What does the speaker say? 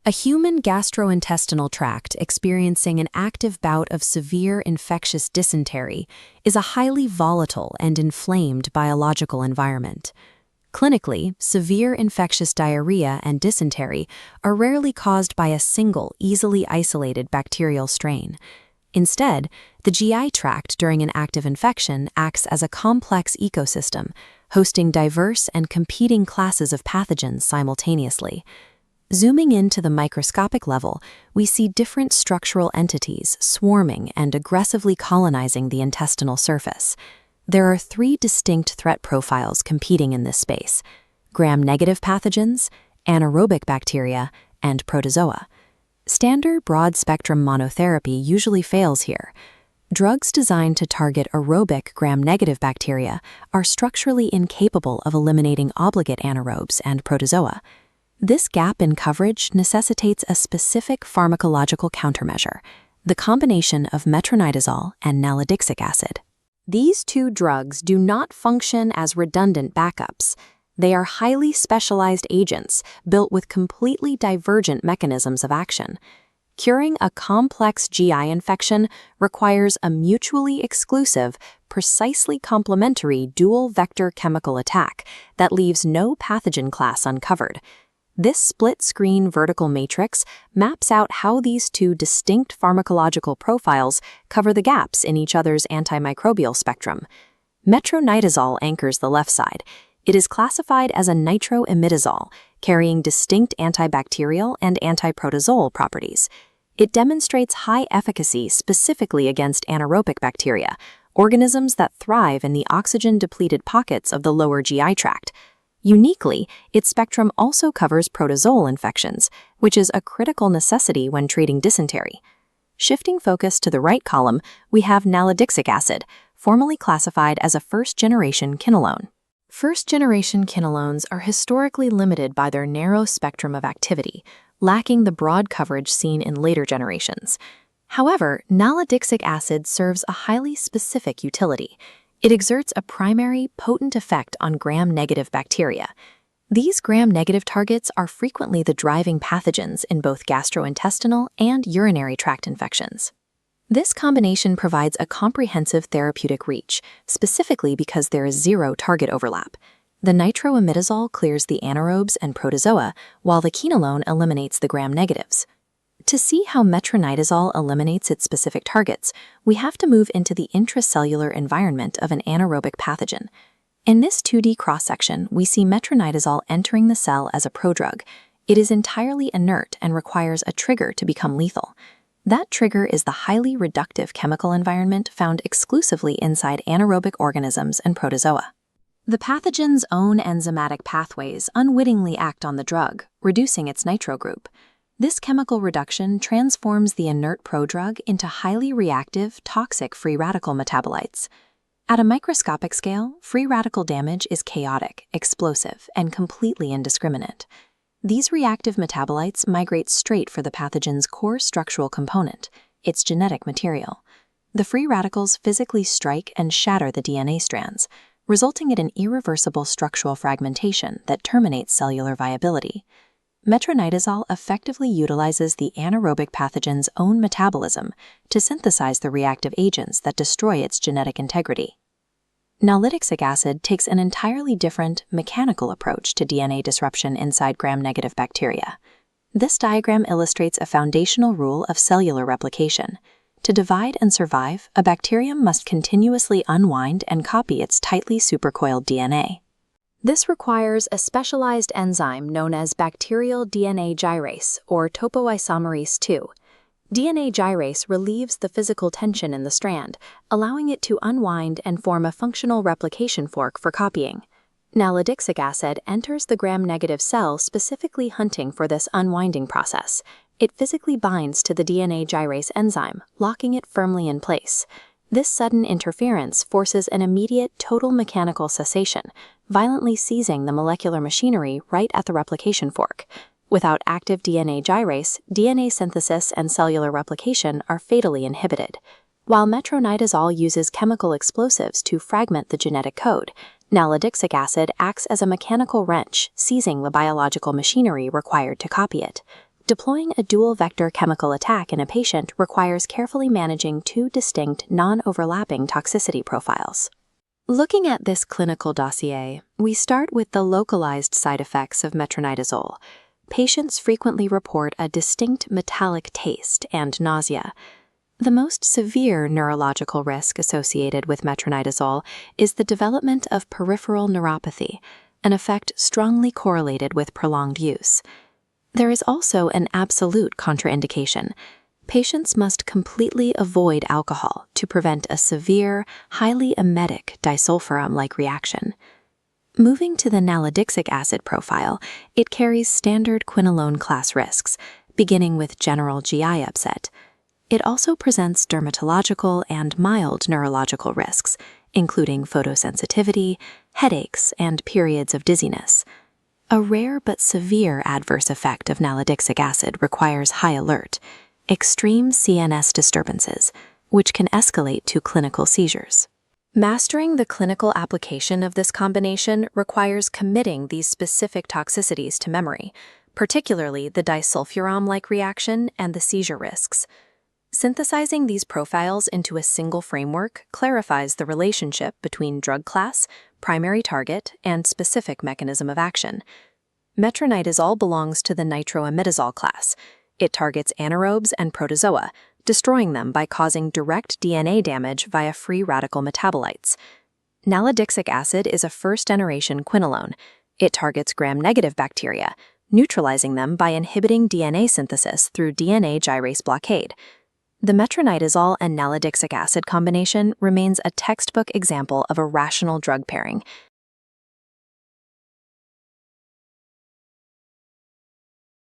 A human gastrointestinal tract experiencing an active bout of severe infectious dysentery is a highly volatile and inflamed biological environment. Clinically, severe infectious diarrhea and dysentery are rarely caused by a single, easily isolated bacterial strain. Instead, the GI tract during an active infection acts as a complex ecosystem, hosting diverse and competing classes of pathogens simultaneously. Zooming into the microscopic level, we see different structural entities swarming and aggressively colonizing the intestinal surface. There are three distinct threat profiles competing in this space: gram-negative pathogens, anaerobic bacteria, and protozoa. Standard broad-spectrum monotherapy usually fails here. Drugs designed to target aerobic gram-negative bacteria are structurally incapable of eliminating obligate anaerobes and protozoa. This gap in coverage necessitates a specific pharmacological countermeasure, the combination of metronidazole and nalidixic acid. These two drugs do not function as redundant backups. They are highly specialized agents built with completely divergent mechanisms of action. Curing a complex GI infection requires a mutually exclusive, precisely complementary dual-vector chemical attack that leaves no pathogen class uncovered. This split-screen vertical matrix maps out how these two distinct pharmacological profiles cover the gaps in each other's antimicrobial spectrum. Metronidazole anchors the left side. It is classified as a nitroimidazole, carrying distinct antibacterial and antiprotozoal properties. It demonstrates high efficacy specifically against anaerobic bacteria, organisms that thrive in the oxygen-depleted pockets of the lower GI tract. Uniquely, its spectrum also covers protozoal infections, which is a critical necessity when treating dysentery. Shifting focus to the right column, we have nalidixic acid, formally classified as a first-generation quinolone. First-generation quinolones are historically limited by their narrow spectrum of activity, lacking the broad coverage seen in later generations. However, nalidixic acid serves a highly specific utility. It exerts a primary, potent effect on gram-negative bacteria. These gram-negative targets are frequently the driving pathogens in both gastrointestinal and urinary tract infections. This combination provides a comprehensive therapeutic reach, specifically because there is zero target overlap. The nitroimidazole clears the anaerobes and protozoa, while the quinolone eliminates the gram-negatives. To see how metronidazole eliminates its specific targets, we have to move into the intracellular environment of an anaerobic pathogen. In this 2D cross-section, we see metronidazole entering the cell as a prodrug. It is entirely inert and requires a trigger to become lethal. That trigger is the highly reductive chemical environment found exclusively inside anaerobic organisms and protozoa. The pathogen's own enzymatic pathways unwittingly act on the drug, reducing its nitro group. This chemical reduction transforms the inert prodrug into highly reactive, toxic free radical metabolites. At a microscopic scale, free radical damage is chaotic, explosive, and completely indiscriminate. These reactive metabolites migrate straight for the pathogen's core structural component, its genetic material. The free radicals physically strike and shatter the DNA strands, resulting in an irreversible structural fragmentation that terminates cellular viability. Metronidazole effectively utilizes the anaerobic pathogen's own metabolism to synthesize the reactive agents that destroy its genetic integrity. Nalidixic acid takes an entirely different, mechanical approach to DNA disruption inside gram-negative bacteria. This diagram illustrates a foundational rule of cellular replication. To divide and survive, a bacterium must continuously unwind and copy its tightly supercoiled DNA. This requires a specialized enzyme known as bacterial DNA gyrase, or Topoisomerase II. DNA gyrase relieves the physical tension in the strand, allowing it to unwind and form a functional replication fork for copying. Nalidixic acid enters the gram-negative cell specifically hunting for this unwinding process. It physically binds to the DNA gyrase enzyme, locking it firmly in place. This sudden interference forces an immediate total mechanical cessation, violently seizing the molecular machinery right at the replication fork. Without active DNA gyrase, DNA synthesis and cellular replication are fatally inhibited. While metronidazole uses chemical explosives to fragment the genetic code, nalidixic acid acts as a mechanical wrench, seizing the biological machinery required to copy it. Deploying a dual-vector chemical attack in a patient requires carefully managing two distinct, non-overlapping toxicity profiles. Looking at this clinical dossier, we start with the localized side effects of metronidazole. Patients frequently report a distinct metallic taste and nausea. The most severe neurological risk associated with metronidazole is the development of peripheral neuropathy, an effect strongly correlated with prolonged use. There is also an absolute contraindication. Patients must completely avoid alcohol to prevent a severe, highly emetic disulfiram-like reaction. Moving to the nalidixic acid profile, it carries standard quinolone class risks, beginning with general GI upset. It also presents dermatological and mild neurological risks, including photosensitivity, headaches, and periods of dizziness. A rare but severe adverse effect of nalidixic acid requires high alert, extreme CNS disturbances, which can escalate to clinical seizures. Mastering the clinical application of this combination requires committing these specific toxicities to memory, particularly the disulfiram-like reaction and the seizure risks. Synthesizing these profiles into a single framework clarifies the relationship between drug class, primary target, and specific mechanism of action. Metronidazole belongs to the nitroimidazole class. It targets anaerobes and protozoa, destroying them by causing direct DNA damage via free radical metabolites. Nalidixic acid is a first-generation quinolone. It targets gram-negative bacteria, neutralizing them by inhibiting DNA synthesis through DNA gyrase blockade. The metronidazole and nalidixic acid combination remains a textbook example of a rational drug pairing,